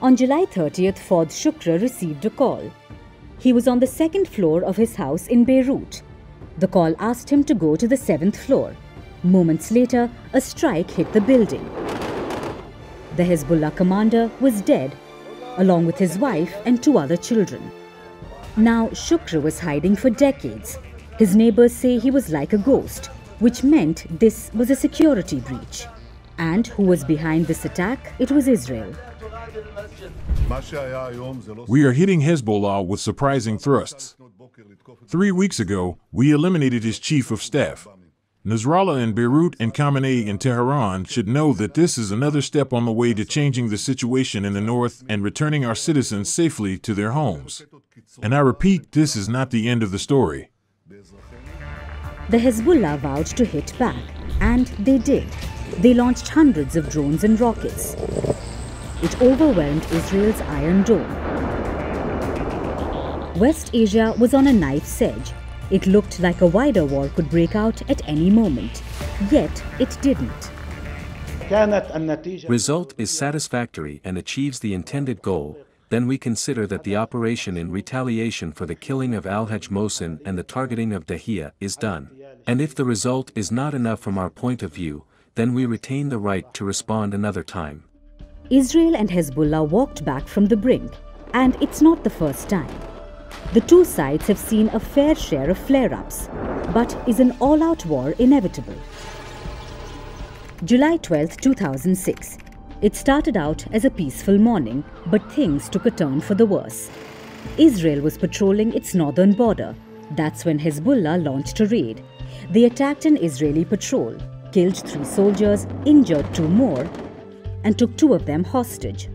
On July 30th, Fouad Shukr received a call. He was on the second floor of his house in Beirut. The call asked him to go to the 7th floor. Moments later, a strike hit the building. The Hezbollah commander was dead, along with his wife and 2 other children. Now, Shukr was hiding for decades. His neighbors say he was like a ghost, which meant this was a security breach. And who was behind this attack? It was Israel. We are hitting Hezbollah with surprising thrusts. 3 weeks ago, we eliminated his chief of staff. Nasrallah in Beirut and Khamenei in Tehran should know that this is another step on the way to changing the situation in the north and returning our citizens safely to their homes. And I repeat, this is not the end of the story. The Hezbollah vowed to hit back, and they did. They launched hundreds of drones and rockets. It overwhelmed Israel's Iron Dome. West Asia was on a knife's edge. It looked like a wider war could break out at any moment. Yet, it didn't. Result is satisfactory and achieves the intended goal, then we consider that the operation in retaliation for the killing of Al-Hajj Mohsen and the targeting of Dahia is done. And if the result is not enough from our point of view, then we retain the right to respond another time. Israel and Hezbollah walked back from the brink, and it's not the first time. The two sides have seen a fair share of flare-ups, but is an all-out war inevitable? July 12, 2006. It started out as a peaceful morning, but things took a turn for the worse. Israel was patrolling its northern border. That's when Hezbollah launched a raid. They attacked an Israeli patrol, killed 3 soldiers, injured 2 more, and took 2 of them hostage.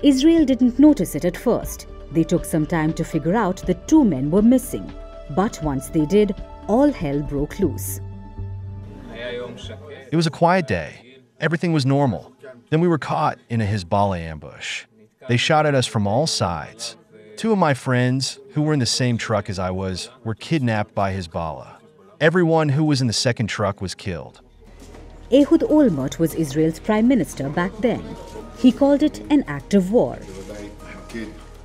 Israel didn't notice it at first. They took some time to figure out that 2 men were missing. But once they did, all hell broke loose. It was a quiet day. Everything was normal. Then we were caught in a Hezbollah ambush. They shot at us from all sides. 2 of my friends, who were in the same truck as I was, were kidnapped by Hezbollah. Everyone who was in the second truck was killed. Ehud Olmert was Israel's prime minister back then. He called it an act of war.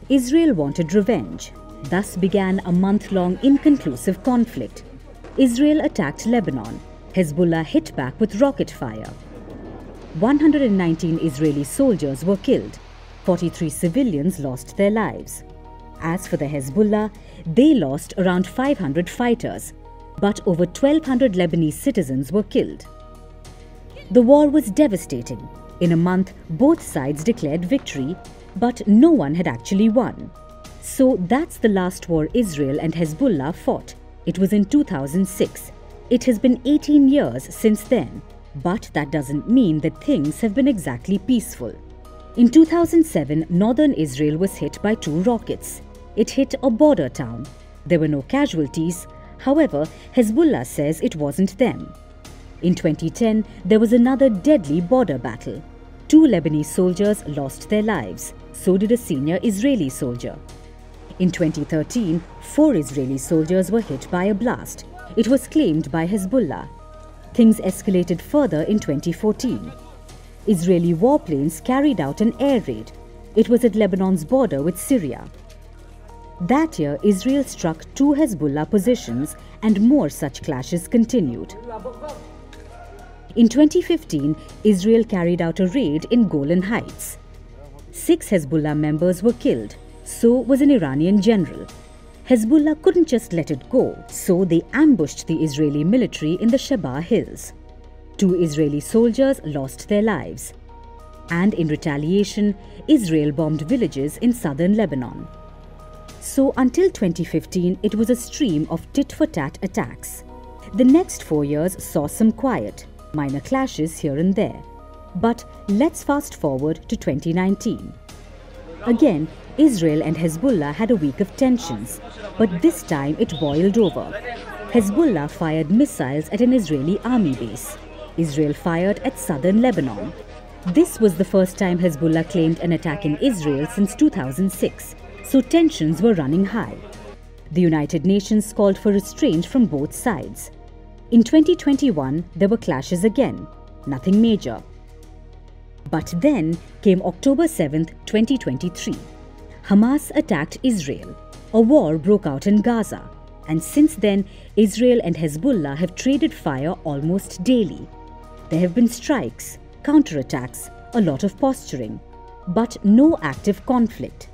Israel wanted revenge. Thus began a month-long inconclusive conflict. Israel attacked Lebanon. Hezbollah hit back with rocket fire. 119 Israeli soldiers were killed. 43 civilians lost their lives. As for the Hezbollah, they lost around 500 fighters, but over 1,200 Lebanese citizens were killed. The war was devastating. In a month, both sides declared victory, but no one had actually won. So that's the last war Israel and Hezbollah fought. It was in 2006. It has been 18 years since then, but that doesn't mean that things have been exactly peaceful. In 2007, northern Israel was hit by 2 rockets. It hit a border town. There were no casualties. However, Hezbollah says it wasn't them. In 2010, there was another deadly border battle. 2 Lebanese soldiers lost their lives. So did a senior Israeli soldier. In 2013, 4 Israeli soldiers were hit by a blast. It was claimed by Hezbollah. Things escalated further in 2014. Israeli warplanes carried out an air raid. It was at Lebanon's border with Syria. That year, Israel struck 2 Hezbollah positions, and more such clashes continued. In 2015, Israel carried out a raid in Golan Heights. 6 Hezbollah members were killed, so was an Iranian general. Hezbollah couldn't just let it go, so they ambushed the Israeli military in the Shebaa Hills. 2 Israeli soldiers lost their lives. And in retaliation, Israel bombed villages in southern Lebanon. So until 2015, it was a stream of tit-for-tat attacks. The next 4 years saw some quiet, minor clashes here and there. But let's fast forward to 2019. Again, Israel and Hezbollah had a week of tensions, but this time it boiled over. Hezbollah fired missiles at an Israeli army base. Israel fired at southern Lebanon. This was the first time Hezbollah claimed an attack in Israel since 2006, so tensions were running high. The United Nations called for restraint from both sides. In 2021, there were clashes again, nothing major. But then came October 7th, 2023. Hamas attacked Israel. A war broke out in Gaza. And since then, Israel and Hezbollah have traded fire almost daily. There have been strikes, counterattacks, a lot of posturing, but no active conflict.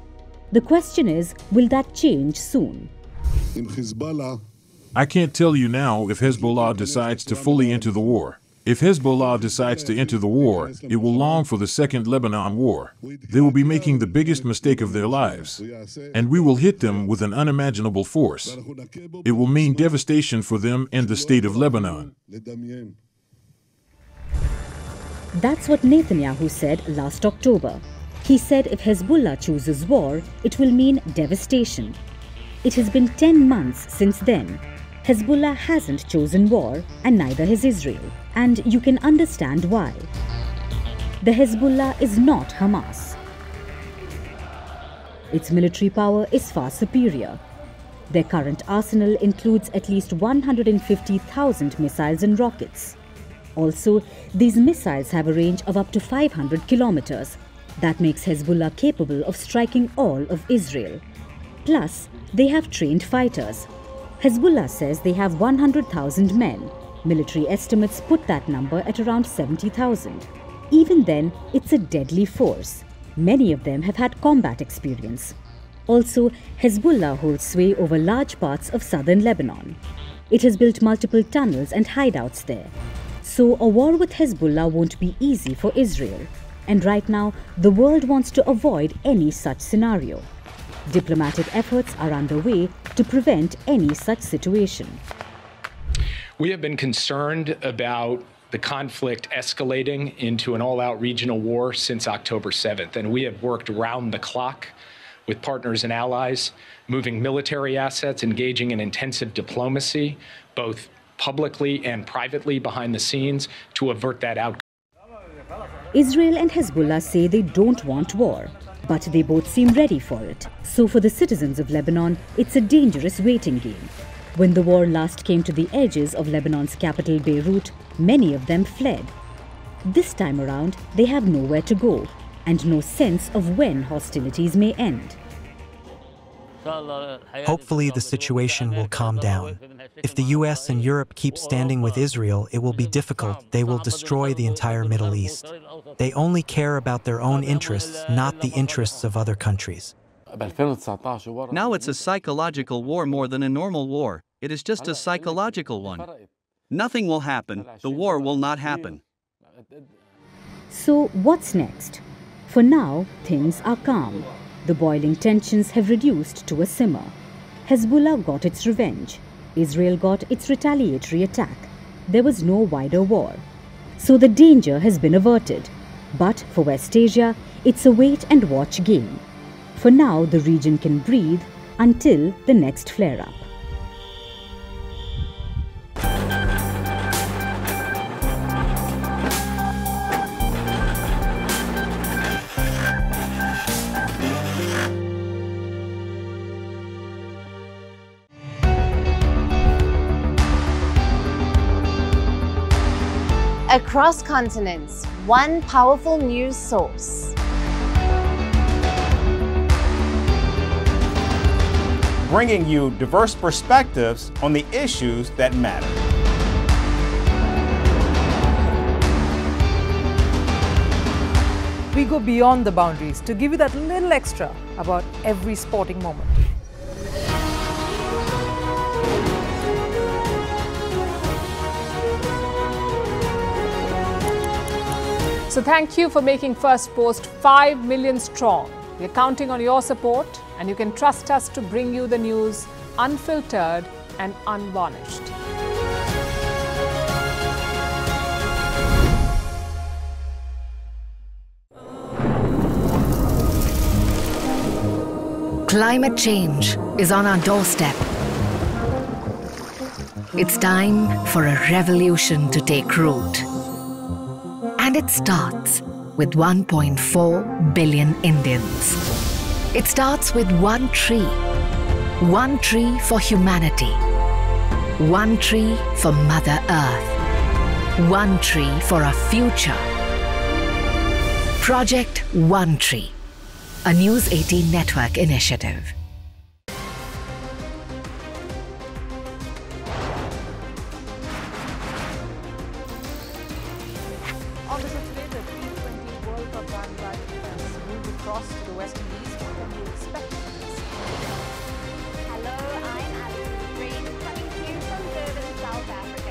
The question is, will that change soon? I can't tell you now if Hezbollah decides to fully enter the war. If Hezbollah decides to enter the war, it will long for the second Lebanon war. They will be making the biggest mistake of their lives. And we will hit them with an unimaginable force. It will mean devastation for them and the state of Lebanon. That's what Netanyahu said last October. He said if Hezbollah chooses war, it will mean devastation. It has been 10 months since then. Hezbollah hasn't chosen war, and neither has Israel. And you can understand why. The Hezbollah is not Hamas. Its military power is far superior. Their current arsenal includes at least 150,000 missiles and rockets. Also, these missiles have a range of up to 500 kilometers. That makes Hezbollah capable of striking all of Israel. Plus, they have trained fighters. Hezbollah says they have 100,000 men. Military estimates put that number at around 70,000. Even then, it's a deadly force. Many of them have had combat experience. Also, Hezbollah holds sway over large parts of southern Lebanon. It has built multiple tunnels and hideouts there. So a war with Hezbollah won't be easy for Israel. And right now, the world wants to avoid any such scenario. Diplomatic efforts are underway to prevent any such situation. We have been concerned about the conflict escalating into an all-out regional war since October 7th, and we have worked round the clock with partners and allies, moving military assets, engaging in intensive diplomacy, both publicly and privately behind the scenes, to avert that outcome. Israel and Hezbollah say they don't want war, but they both seem ready for it. So for the citizens of Lebanon, it's a dangerous waiting game. When the war last came to the edges of Lebanon's capital Beirut, many of them fled. This time around, they have nowhere to go and no sense of when hostilities may end. Hopefully the situation will calm down. If the US and Europe keep standing with Israel, it will be difficult. They will destroy the entire Middle East. They only care about their own interests, not the interests of other countries. Now it's a psychological war more than a normal war. It is just a psychological one. Nothing will happen. The war will not happen. So what's next? For now, things are calm. The boiling tensions have reduced to a simmer. Hezbollah got its revenge. Israel got its retaliatory attack. There was no wider war. So the danger has been averted. But for West Asia, it's a wait-and-watch game. For now, the region can breathe until the next flare-up. Across continents, one powerful news source. Bringing you diverse perspectives on the issues that matter. We go beyond the boundaries to give you that little extra about every sporting moment. So thank you for making First Post 5 million strong. We're counting on your support, and you can trust us to bring you the news unfiltered and unvarnished. Climate change is on our doorstep. It's time for a revolution to take root. And it starts with 1.4 billion Indians. It starts with one tree for humanity, one tree for Mother Earth, one tree for our future. Project One Tree, a News 18 network initiative. On the today, the T20 World Cup bandwagon has moved across to the West Indies. What can you expect from this? Hello, I'm Alison Green, coming to you from Durban, South Africa.